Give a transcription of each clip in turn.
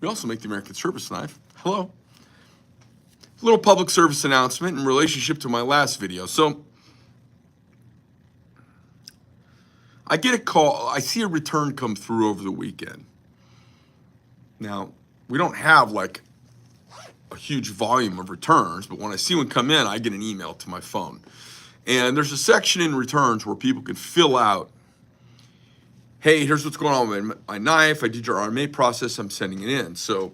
We also make the American Service Knife. Hello. A little public service announcement in relationship to my last video. So I get a call. I see a return come through over the weekend. Now, we don't have like a huge volume of returns, but when I see one come in, I get an email to my phone. And there's a section in returns where people can fill out, hey, here's what's going on with my knife. I did your RMA process. I'm sending it in. So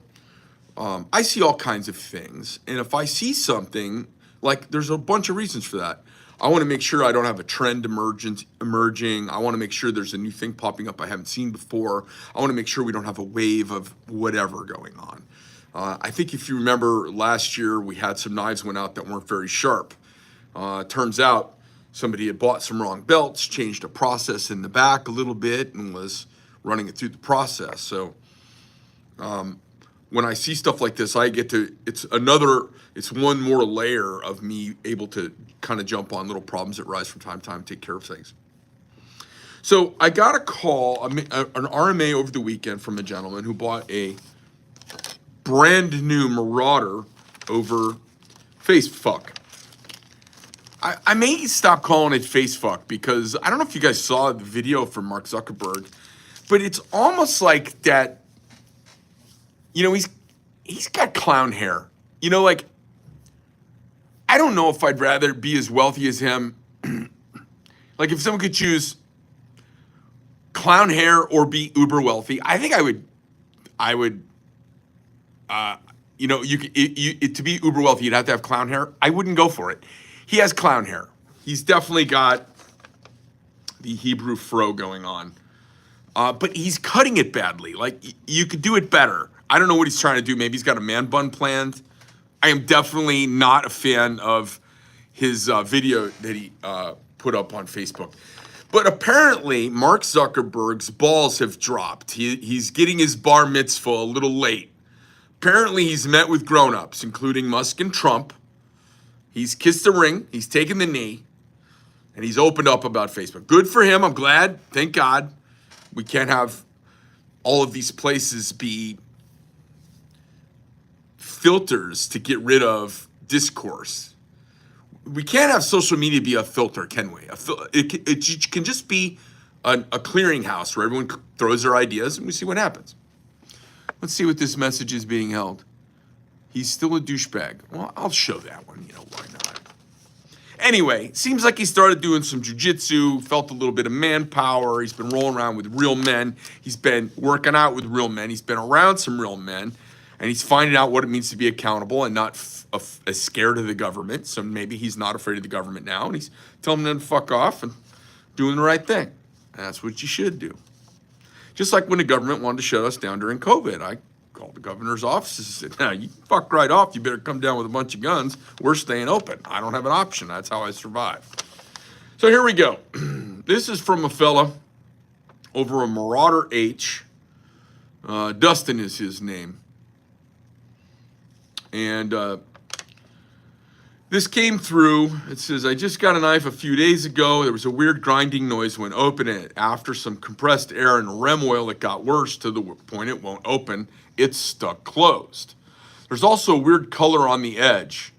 I see all kinds of things. And if I see something, like there's a bunch of reasons for that. I want to make sure I don't have a trend emerging. I want to make sure there's a new thing popping up I haven't seen before. I want to make sure we don't have a wave of whatever going on. I think if you remember last year, we had some knives went out that weren't very sharp. Turns out somebody had bought some wrong belts, changed a process in the back a little bit, and was running it through the process. So when I see stuff like this, I get to, it's one more layer of me able to kind of jump on little problems that rise from time to time, take care of things. So I got a call, an RMA over the weekend from a gentleman who bought a brand new Marauder over Facebook. I may stop calling it Facebook because I don't know if you guys saw the video from Mark Zuckerberg, but it's almost like that, you know, he's got clown hair. You know, like, I don't know if I'd rather be as wealthy as him. Like, if someone could choose clown hair or be uber wealthy, I think I would, you know, to be uber wealthy, you'd have to have clown hair. I wouldn't go for it. He has clown hair. He's definitely got the Hebrew fro going on. But he's cutting it badly. Like, you could do it better. I don't know what he's trying to do. Maybe he's got a man bun planned. I am definitely not a fan of his video that he put up on Facebook. But apparently, Mark Zuckerberg's balls have dropped. He's getting his bar mitzvah a little late. Apparently, he's met with grown-ups, including Musk and Trump. He's kissed the ring. He's taken the knee. And he's opened up about Facebook. Good for him. I'm glad. Thank God. We can't have all of these places be filters to get rid of discourse. We can't have social media be a filter, can we? It can just be a clearinghouse where everyone throws their ideas and we see what happens. Let's see what this message is being held. He's still a douchebag. Well, I'll show that one. You know, why not? Anyway, seems like he started doing some jujitsu, felt a little bit of manpower. He's been rolling around with real men. He's been working out with real men. He's been around some real men. And he's finding out what it means to be accountable and not as scared of the government. So maybe he's not afraid of the government now. And he's telling them to fuck off and doing the right thing. And that's what you should do. Just like when the government wanted to shut us down during COVID. I called the governor's office and said, "Now you fuck right off. You better come down with a bunch of guns. We're staying open. I don't have an option. That's how I survive." So here we go. This is from a fella over a Marauder H. Dustin is his name. And this came through. It says, "I just got a knife a few days ago. There was a weird grinding noise when opening it. After some compressed air and rem oil, it got worse to the point it won't open. It's stuck closed. There's also a weird color on the edge.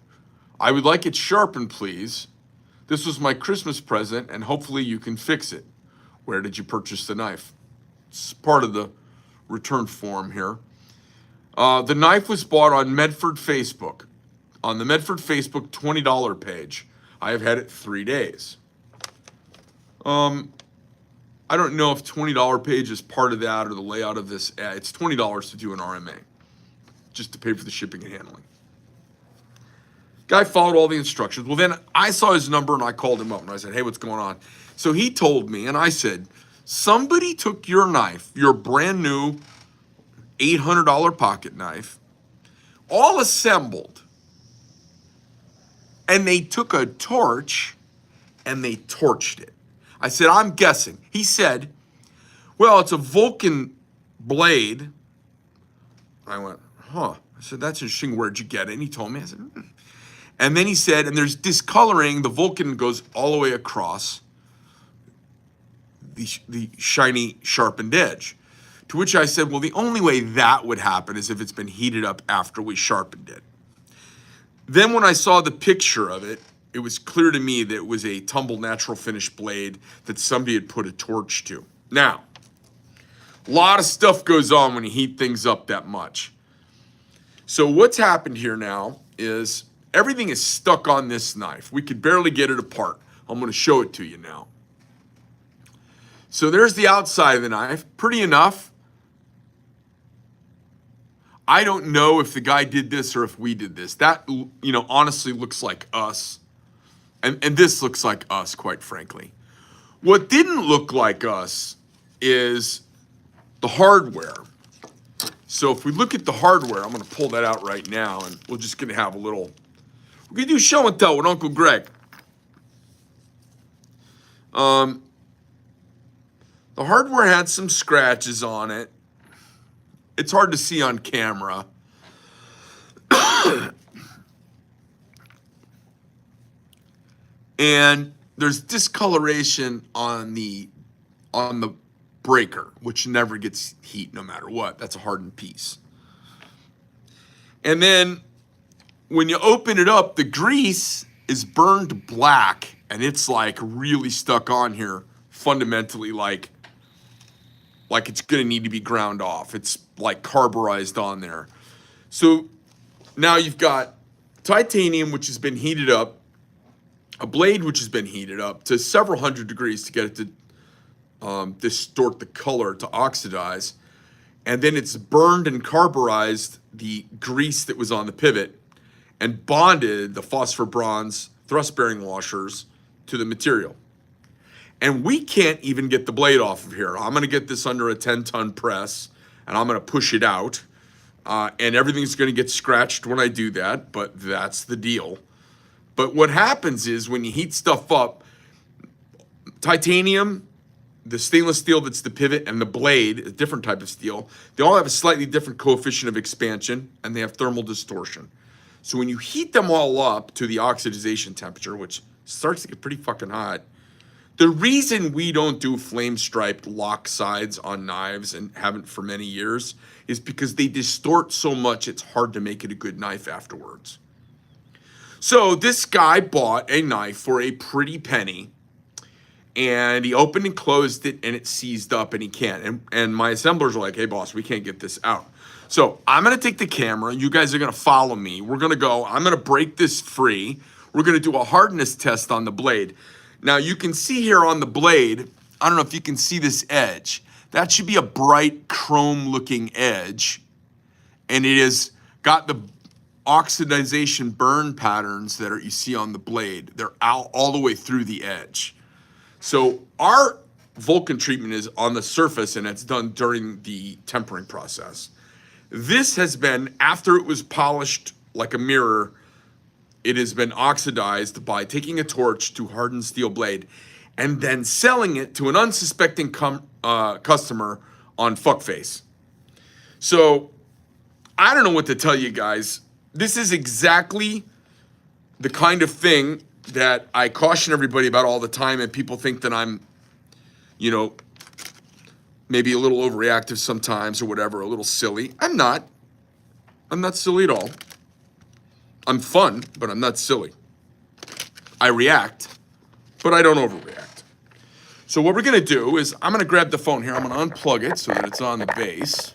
I would like it sharpened, please. This was my Christmas present, and hopefully you can fix it. Where did you purchase the knife?" It's part of the return form here. The knife was bought on Medford Facebook. On the Medford Facebook $20 page. I have had it 3 days. I don't know if $20 page is part of that or the layout of this ad. It's $20 to do an RMA, just to pay for the shipping and handling. Guy followed all the instructions. Well, then I saw his number and I called him up and I said, "Hey, what's going on?" So he told me, and I said, "Somebody took your knife, your brand new $800 pocket knife, all assembled, and they took a torch and they torched it." I said, "I'm guessing." He said, "Well, it's a Vulcan blade." I went, "Huh." I said, "That's interesting. Where'd you get it?" And he told me. I said, "Hmm." And then he said, "And there's discoloring. The Vulcan goes all the way across the shiny, sharpened edge." To which I said, well, the only way that would happen is if it's been heated up after we sharpened it. Then when I saw the picture of it, it was clear to me that it was a tumble natural finish blade that somebody had put a torch to. Now, a lot of stuff goes on when you heat things up that much. So what's happened here now is everything is stuck on this knife. We could barely get it apart. I'm going to show it to you now. So there's the outside of the knife. Pretty enough. I don't know if the guy did this or if we did this. That, you know, honestly looks like us. And this looks like us, quite frankly. What didn't look like us is the hardware. So if we look at the hardware, I'm going to pull that out right now, and we're just going to have a little, we're going to do show and tell with Uncle Greg. The hardware had some scratches on it. It's hard to see on camera. And there's discoloration on the breaker, which never gets heat no matter what. That's a hardened piece. And then when you open it up, the grease is burned black, and it's like really stuck on here, fundamentally like it's gonna need to be ground off. It's like carburized on there. So now you've got titanium, which has been heated up, a blade which has been heated up to several hundred degrees to get it to distort the color, to oxidize. And then it's burned and carburized the grease that was on the pivot and bonded the phosphor bronze thrust bearing washers to the material. And we can't even get the blade off of here. I'm gonna get this under a 10-ton press, and I'm gonna push it out. And everything's gonna get scratched when I do that, but that's the deal. But what happens is when you heat stuff up, titanium, the stainless steel that's the pivot, and the blade, a different type of steel, they all have a slightly different coefficient of expansion, and they have thermal distortion. So when you heat them all up to the oxidization temperature, which starts to get pretty fucking hot, the reason we don't do flame striped lock sides on knives and haven't for many years is because they distort so much it's hard to make it a good knife afterwards. So this guy bought a knife for a pretty penny, and he opened and closed it, and it seized up, and he can't. And my assemblers are like, hey boss, we can't get this out. So I'm gonna take the camera, you guys are gonna follow me. We're gonna go, I'm gonna break this free. We're gonna do a hardness test on the blade. Now you can see here on the blade, I don't know if you can see this edge. That should be a bright chrome looking edge. And it has got the oxidization burn patterns that you see on the blade. They're out all the way through the edge. So our Vulcan treatment is on the surface, and it's done during the tempering process. This has been, after it was polished like a mirror, it has been oxidized by taking a torch to hardened steel blade and then selling it to an unsuspecting customer on fuckface. So I don't know what to tell you guys. This is exactly the kind of thing that I caution everybody about all the time, and people think that I'm, you know, maybe a little overreactive sometimes or whatever, a little silly. I'm not. I'm not silly at all. I'm fun, but I'm not silly. I react, but I don't overreact. So what we're gonna do is I'm gonna grab the phone here. I'm gonna unplug it so that it's on the base.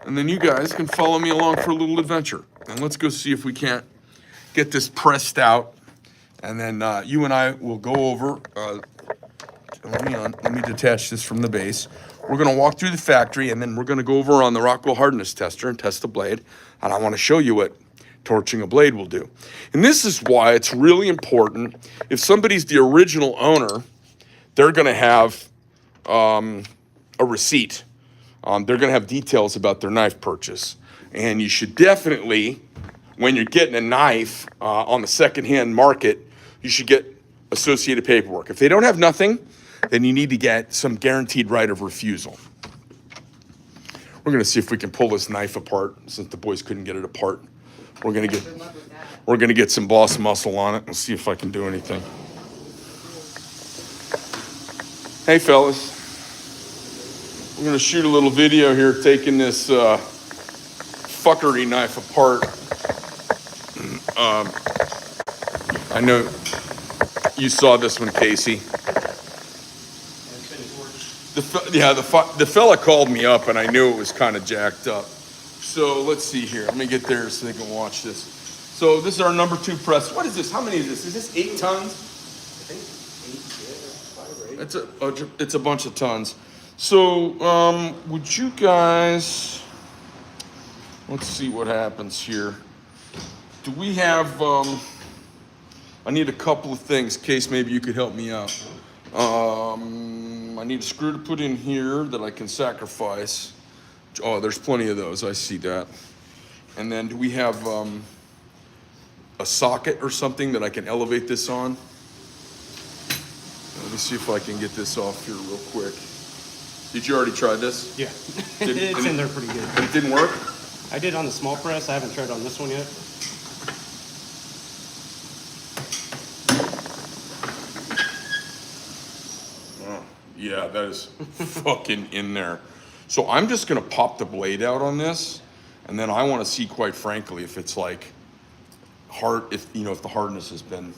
And then you guys can follow me along for a little adventure. And let's go see if we can't get this pressed out. And then you and I will go over, let me detach this from the base. We're gonna walk through the factory, and then we're gonna go over on the Rockwell hardness tester and test the blade. And I wanna show you what torching a blade will do. And this is why it's really important. If somebody's the original owner, they're gonna have a receipt. They're gonna have details about their knife purchase. And you should definitely, when you're getting a knife on the secondhand market, you should get associated paperwork. If they don't have nothing, then you need to get some guaranteed right of refusal. We're gonna see if we can pull this knife apart since the boys couldn't get it apart. We're gonna get some boss muscle on it and see if I can do anything. Hey fellas. We're gonna shoot a little video here taking this fuckery knife apart. I know you saw this one, Casey. The fella called me up and I knew it was kind of jacked up. So let's see here. Let me get there so they can watch this. So this is our number 2 press. What is this? How many is this? Is this 8 tons? I think 8, 5 or 8. It's a bunch of tons. So would you guys, let's see what happens here. Do we have, I need a couple of things, Case, maybe you could help me out. I need a screw to put in here that I can sacrifice. Oh, there's plenty of those, I see that. And then do we have a socket or something that I can elevate this on? Let me see if I can get this off here real quick. Did you already try this? Yeah, it's in there pretty good. It didn't work? I did on the small press. I haven't tried on this one yet. Oh, yeah, that is fucking in there. So I'm just gonna pop the blade out on this, and then I want to see, quite frankly, if it's like hard, if the hardness has been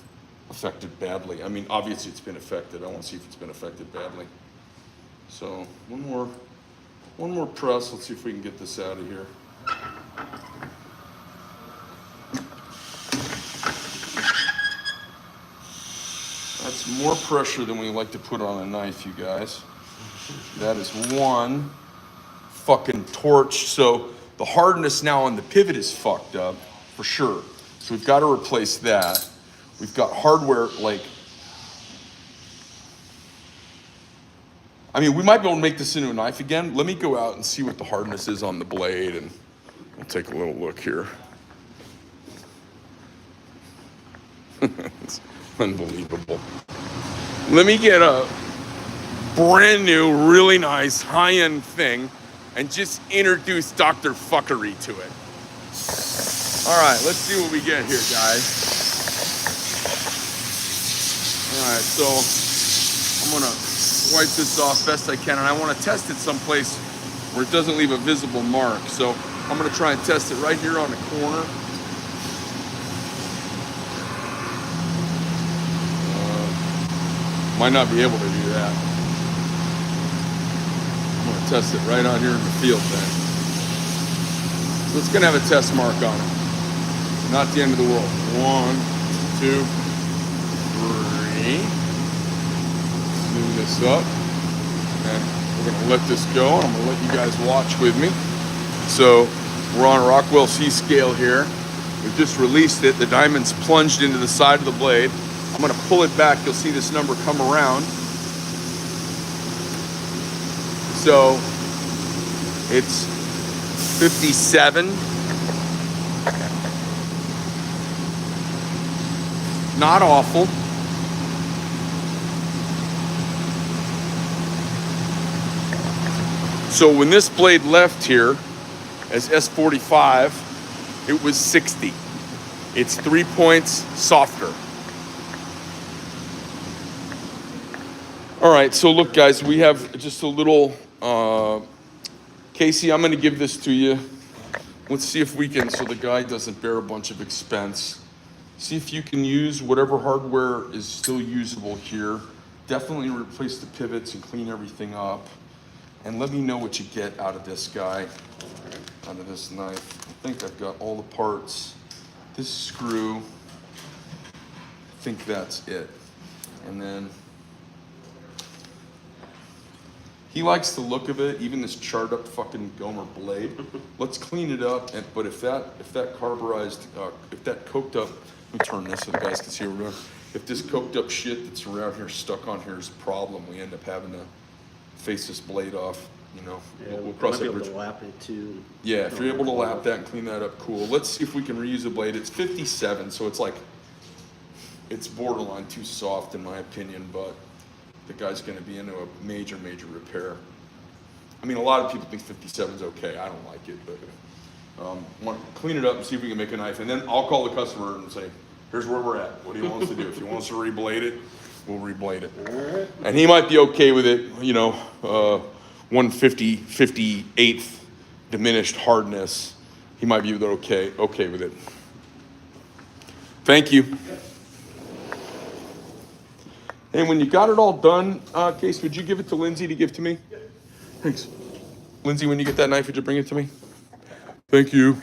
affected badly. I mean, obviously it's been affected. I want to see if it's been affected badly. So one more press. Let's see if we can get this out of here. That's more pressure than we like to put on a knife, you guys. That is one fucking torch. So the hardness now on the pivot is fucked up, for sure. So we've got to replace that. We've got hardware, like, I mean, we might be able to make this into a knife again. Let me go out and see what the hardness is on the blade, and we'll take a little look here. It's unbelievable. Let me get a brand new, really nice, high-end thing and just introduce Dr. Fuckery to it. All right, let's see what we get here, guys. All right, so I'm gonna wipe this off best I can, and I want to test it someplace where it doesn't leave a visible mark. So I'm gonna try and test it right here on the corner. Might not be able to do that. I'm gonna test it right out here in the field then. So it's gonna have a test mark on it. Not the end of the world. 1, 2, 3. Move this up. And we're gonna let this go. I'm gonna let you guys watch with me. So we're on a Rockwell C scale here. We've just released it. The diamond's plunged into the side of the blade. I'm gonna pull it back. You'll see this number come around. So it's 57. Not awful. So when this blade left here as S45, it was 60. It's 3 points softer. All right, so look, guys, we have just a little, Casey, I'm gonna give this to you. Let's see if we can, so the guy doesn't bear a bunch of expense. See if you can use whatever hardware is still usable here. Definitely replace the pivots and clean everything up. And let me know what you get out of this guy, out of this knife. I think I've got all the parts. This screw, I think that's it. And then, he likes the look of it, even this charred up fucking Gomer blade. Let's clean it up, but if that carburized, if that coked up, let me turn this so the guys can see what we're doing. If this coked up shit that's around here, stuck on here is a problem, we end up having to face this blade off, you know. Yeah, we'll cross that bridge. to lap it too. Yeah, if you're able to lap that and clean that up, cool. Let's see if we can reuse a blade. It's 57, so it's like, it's borderline too soft in my opinion, but the guy's gonna be into a major repair. I mean, a lot of people think 57 is okay. I don't like it, but want to clean it up and see if we can make a knife. And then I'll call the customer and say, here's where we're at. What do you want us to do? If you want us to reblade it, we'll reblade it. And he might be okay with it, you know. 1/58th diminished hardness, he might be okay with it. Thank you. And when you got it all done, Case, would you give it to Lindsay to give to me? Thanks. Lindsay, when you get that knife, would you bring it to me? Thank you.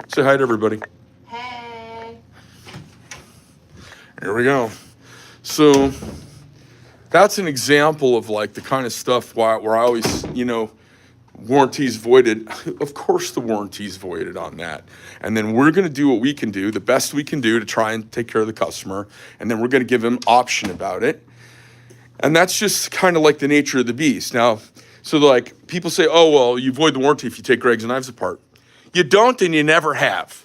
Say hi to everybody. Hey. Here we go. So that's an example of like the kind of stuff where I always, warranties voided. Of course the warranty's voided on that. And then we're going to do what we can do, the best we can do to try and take care of the customer. And then we're going to give them option about it. And that's just kind of like the nature of the beast. Now, so like people say, oh, well, you void the warranty if you take Greg's knives apart. You don't and you never have.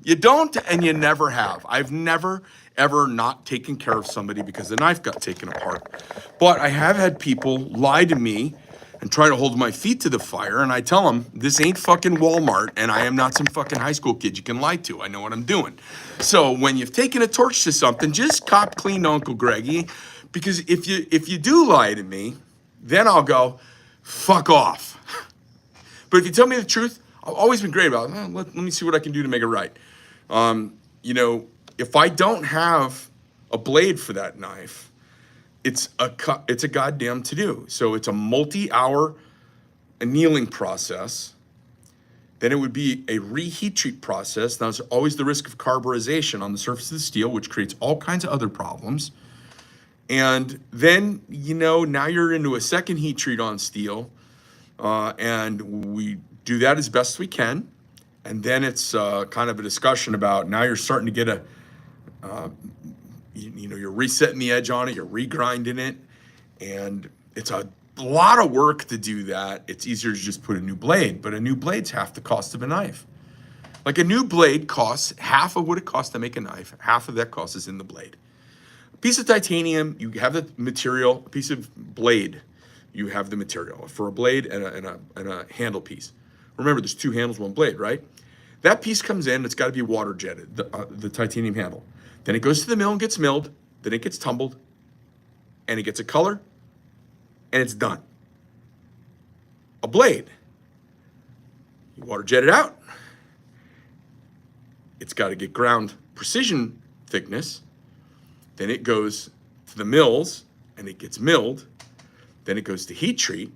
You don't and you never have. I've never, ever not taken care of somebody because the knife got taken apart. But I have had people lie to me and try to hold my feet to the fire, and I tell them, this ain't fucking Walmart, and I am not some fucking high school kid you can lie to. I know what I'm doing. So when you've taken a torch to something, just cop clean to Uncle Greggy, because if you do lie to me, then I'll go, fuck off. But if you tell me the truth, I've always been great about it. Let me see what I can do to make it right. If I don't have a blade for that knife, it's a goddamn to-do. So it's a multi-hour annealing process. Then it would be a reheat treat process. Now, there's always the risk of carburization on the surface of the steel, which creates all kinds of other problems. And then, now you're into a second heat treat on steel. And we do that as best we can. And then it's kind of a discussion about now you're starting to get you're resetting the edge on it, you're regrinding it. And it's a lot of work to do that. It's easier to just put a new blade, but a new blade's half the cost of a knife. Like a new blade costs half of what it costs to make a knife. Half of that cost is in the blade. A piece of titanium, you have the material. A piece of blade, you have the material. For a blade and a handle piece. Remember, there's two handles, one blade, right? That piece comes in, it's got to be water jetted, the titanium handle. Then it goes to the mill and gets milled. Then it gets tumbled. And it gets a color. And it's done. A blade. You water jet it out. It's got to get ground precision thickness. Then it goes to the mills and it gets milled. Then it goes to heat treat.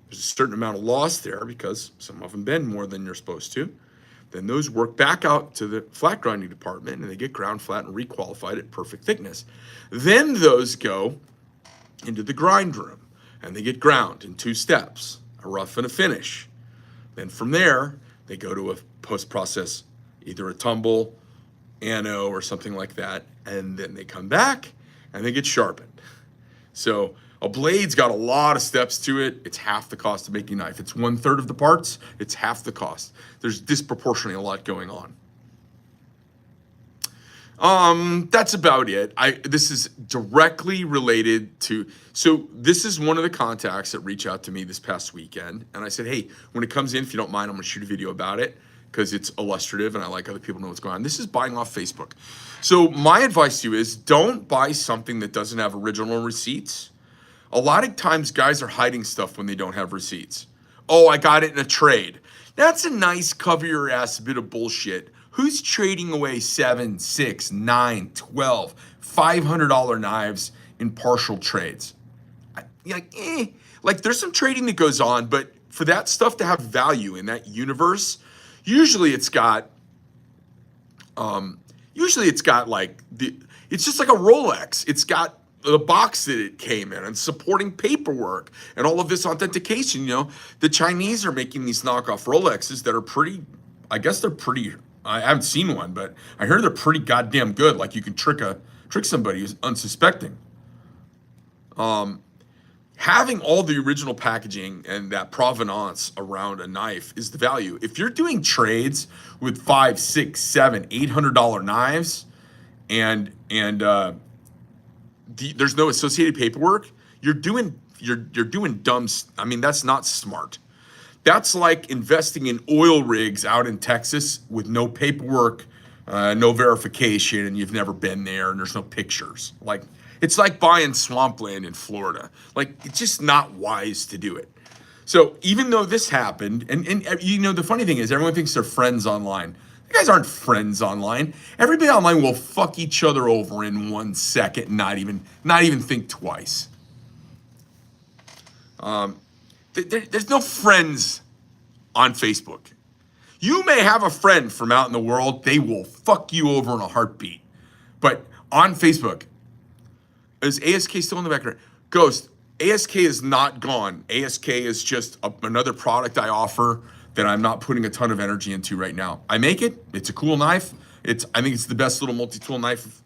There's a certain amount of loss there because some of them bend more than you're supposed to. Then those work back out to the flat grinding department and they get ground flat and requalified at perfect thickness. Then those go into the grind room and they get ground in 2 steps, a rough and a finish. Then from there, they go to a post-process, either a tumble, anno, or something like that. And then they come back and they get sharpened. So a blade's got a lot of steps to it. It's half the cost of making a knife. It's 1/3 of the parts. It's half the cost. There's disproportionately a lot going on. That's about it. This is directly related to, so this is one of the contacts that reached out to me this past weekend. And I said, hey, when it comes in, if you don't mind, I'm gonna shoot a video about it because it's illustrative and I like other people to know what's going on. This is buying off Facebook. So my advice to you is don't buy something that doesn't have original receipts. A lot of times guys are hiding stuff when they don't have receipts. Oh, I got it in a trade. That's a nice cover your ass bit of bullshit. Who's trading away $7, $6, $9, $12, $500 knives in partial trades? Like there's some trading that goes on, but for that stuff to have value in that universe, usually it's got like it's just like a Rolex. It's got the box that it came in and supporting paperwork and all of this authentication. The Chinese are making these knockoff Rolexes that are pretty, I guess they're pretty, I haven't seen one, but I heard they're pretty goddamn good. Like you can trick somebody who's unsuspecting. Having all the original packaging and that provenance around a knife is the value. If you're doing trades with $500, $600, $700, $800 knives and there's no associated paperwork, you're doing dumb. I mean, that's not smart. That's like investing in oil rigs out in Texas with no paperwork, no verification, and you've never been there, and there's no pictures. Like, It's like buying swampland in Florida. Like, it's just not wise to do it. So even though this happened, and you know, the funny thing is everyone thinks they're friends online. You guys aren't friends online. Everybody online will fuck each other over in 1 second, not even think twice. There's no friends on Facebook. You may have a friend from out in the world, they will fuck you over in a heartbeat. But on Facebook, is ASK still in the background? Ghost, ASK is not gone. ASK is just another product I offer that I'm not putting a ton of energy into right now. I make it. It's a cool knife. I think it's the best little multi-tool knife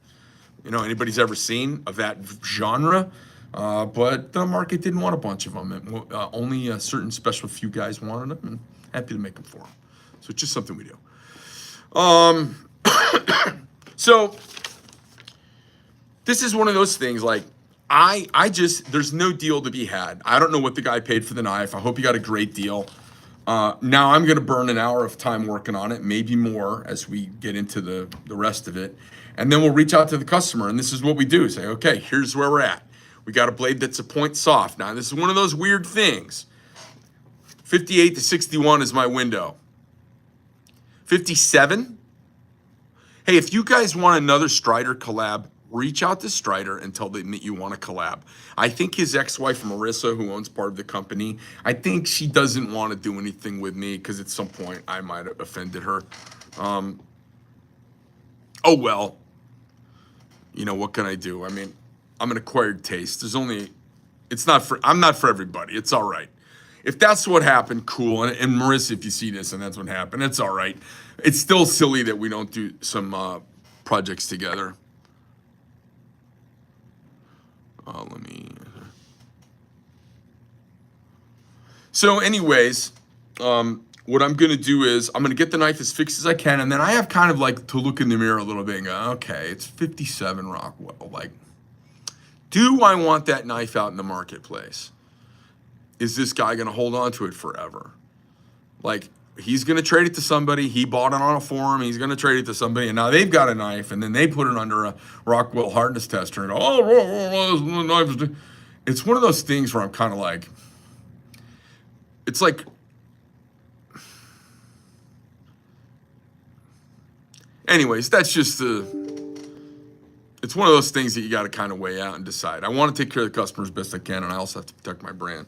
anybody's ever seen of that genre. But the market didn't want a bunch of them. Only a certain special few guys wanted them, and happy to make them for them. So it's just something we do. So this is one of those things, like, there's no deal to be had. I don't know what the guy paid for the knife. I hope he got a great deal. Now I'm going to burn an hour of time working on it, maybe more as we get into the rest of it. And then we'll reach out to the customer. And this is what we do. Say, okay, here's where we're at. We got a blade that's a point soft. Now, this is one of those weird things. 58 to 61 is my window. 57? Hey, if you guys want another Strider collab, reach out to Strider and tell them that you want to collab. I think his ex-wife, Marissa, who owns part of the company, I think she doesn't want to do anything with me because at some point I might have offended her. Oh, well. What can I do? I mean, I'm an acquired taste. I'm not for everybody. It's all right. If that's what happened, cool. And Marissa, if you see this and that's what happened, it's all right. It's still silly that we don't do some projects together. So anyways, what I'm going to do is I'm going to get the knife as fixed as I can. And then I have kind of like to look in the mirror a little bit and go, okay, it's 57 Rockwell. Like, do I want that knife out in the marketplace? Is this guy going to hold on to it forever? Like, he's going to trade it to somebody. He bought it on a forum. He's going to trade it to somebody. And now they've got a knife. And then they put it under a Rockwell hardness tester. And it's one of those things where I'm kind of like, it's like, anyways, that's just it's one of those things that you got to kind of weigh out and decide. I want to take care of the customer as best I can, and I also have to protect my brand.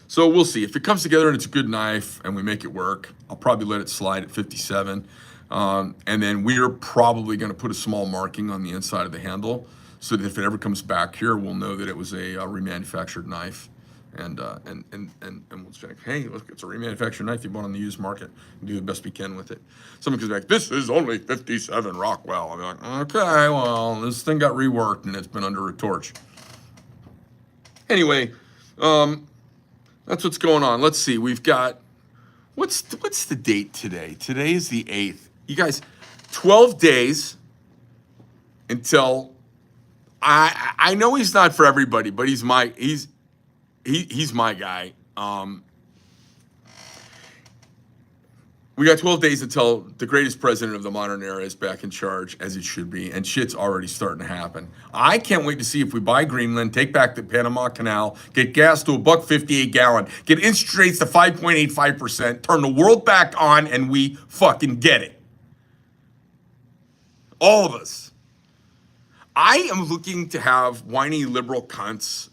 So we'll see. If it comes together and it's a good knife and we make it work, I'll probably let it slide at 57. And then we're probably going to put a small marking on the inside of the handle so that if it ever comes back here, we'll know that it was a remanufactured knife. And we'll say, hey, look, it's a remanufactured knife you bought on the used market. We'll do the best we can with it. Someone comes back, this is only 57 Rockwell. I'm like, okay, well, this thing got reworked and it's been under a torch. Anyway, that's what's going on. Let's see. We've got, what's the date today? Today is the 8th. You guys, 12 days until, I know he's not for everybody, but he's my guy. We got 12 days until the greatest president of the modern era is back in charge, as it should be, and shit's already starting to happen. I can't wait to see if we buy Greenland, take back the Panama Canal, get gas to $1.58 a gallon, get interest rates to 5.85%, turn the world back on, and we fucking get it. All of us. I am looking to have whiny liberal cunts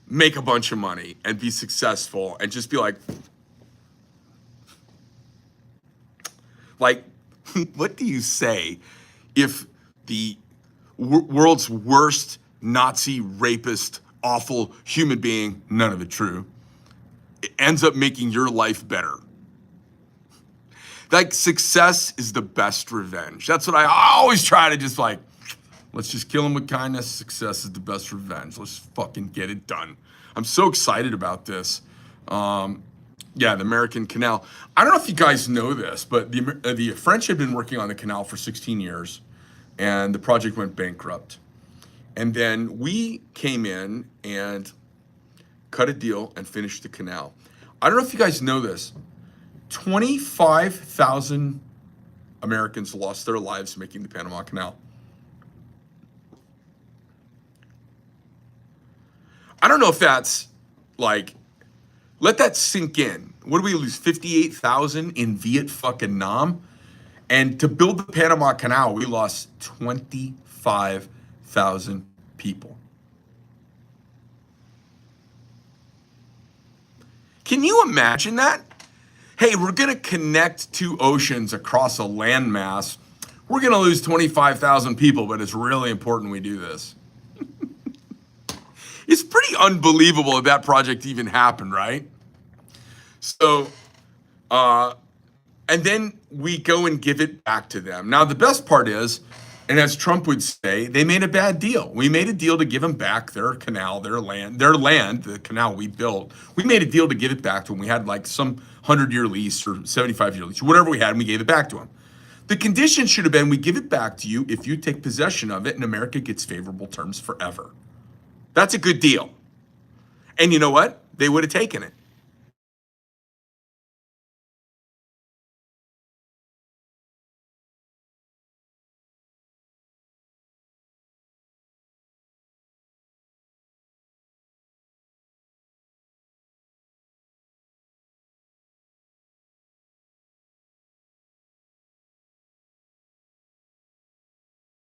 make a bunch of money and be successful and just be like, what do you say if the world's worst Nazi, rapist, awful human being, none of it true, it ends up making your life better? Like, success is the best revenge. That's what I always try to just like, let's just kill him with kindness. Success is the best revenge. Let's fucking get it done. I'm so excited about this. Yeah, the American Canal. I don't know if you guys know this, but the French had been working on the canal for 16 years, and the project went bankrupt. And then we came in and cut a deal and finished the canal. I don't know if you guys know this. 25,000 Americans lost their lives making the Panama Canal. I don't know if that's like, let that sink in. What do we lose? 58,000 in Viet fucking Nam? And to build the Panama Canal, we lost 25,000 people. Can you imagine that? Hey, we're going to connect two oceans across a landmass. We're going to lose 25,000 people, but it's really important we do this. It's pretty unbelievable that that project even happened, right? So, and then we go and give it back to them. Now, the best part is, and as Trump would say, they made a bad deal. We made a deal to give them back their canal, their land, the canal we built. We made a deal to give it back to them. We had like some 100-year lease or 75-year lease, whatever we had, and we gave it back to them. The condition should have been, we give it back to you if you take possession of it and America gets favorable terms forever. That's a good deal. And you know what? They would have taken it.